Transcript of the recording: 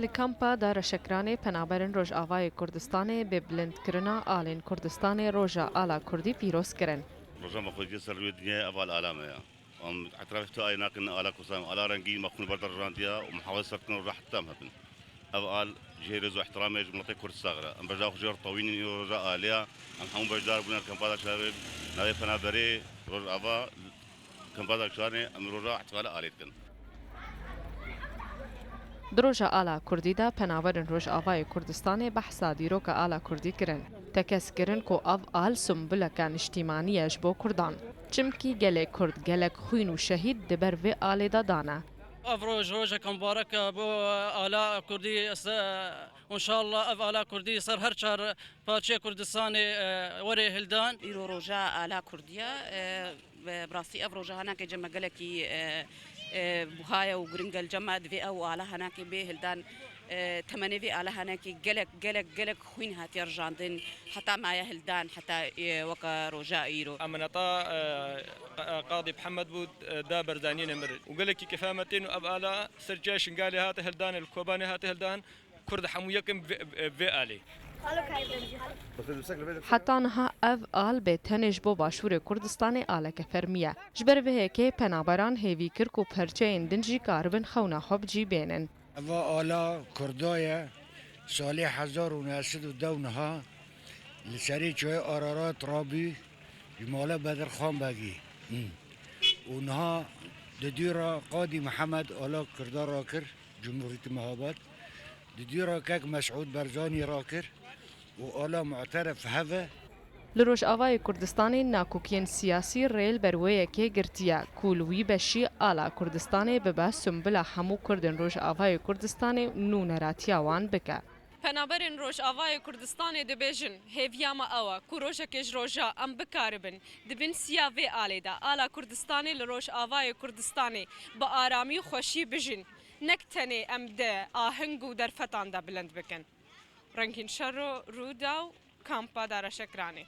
لکامپا دار شکرانه پنابرن روژ آوای کردستانه به بلند کرنا آلین کردستانه روژا آلا کردی پیروز کرن. رجع مخرج سر الدنيا أفعل آلامة يا اعترفت أي ناقن آلا كسام آلا رنجي مخون بردر رانديا ومحاولة سرتنا راح تامها بن أفعل جهرز واحترامي جملتي كرد الصغرى أم برجع خجر طويل رجع آليا أم حمون برجع بنا كم بعد شهر نبي فنابري رجع أفا كم بعد شهر أم رجع احتفال آليت كن دروژا آلا کردی دا پنابرن روژ آوای کردستانه بحثا دیروک آلا کردی کرن. تکس کرن کو آف آل سنبولکان اجتماعیش بو کردان. چمکی گله کرد گلک خوین و شهید دبر و آل دا دانه. افروج روجك مبارك ابو الاء كردي وان شاء الله اف الاء كردي صار هر شهر باتشي كردستاني وري هلدان ايرو روجا الاء كرديه براسي اف روجا هناك جمع قالكي بوهايا وجرينجل جمع دفي او الاء هناك به هلدان تمني في الاء هناك قلق خوين هات يرجاندن حتى معايا هلدان حتى وكا روجا ايرو امنطا قاضي محمد بود دا بردانين مرد وقال لك كفامتين وابالا سرجاش قال هات هلدان الكوباني هات هلدان كرد حمو يكم في الي حتی نها اف آل به تنش بو باشور کردستان آل که فرمیه. جبر به که پنابران هیوی کرک و پرچه اندنجی کاربن خونا خوب جی بینن. اوا آلا کردایه سالی 1902 نها لسری چوی آرارات رابی بمالا بدر خان بگی اونها ددیرا قاضی محمد آلا کردار را کر جمهوریت مهابات ددیرا کک مسعود برزانی را کر و آلا معترف هفه لروج آوای کردستان ناکوکین سیاسی ریل برویه که گرتیا کولوی بشی آلا کردستان ببا سنبلا همو کردن روج آوای کردستان نو نراتیا وان بکه. پنابرین روژ آوای کردستان دبیجن هیویاما آوا کو روژا کش روژا ام بکاربن دبن سیاوی آلیدا آلا کردستان لروژ آوای کردستان با آرامی خوشی بجن نکتنی ام ده آهنگو در فتان دا بلند بکن. رنگین شر رو داو کامپا دار شکرانی.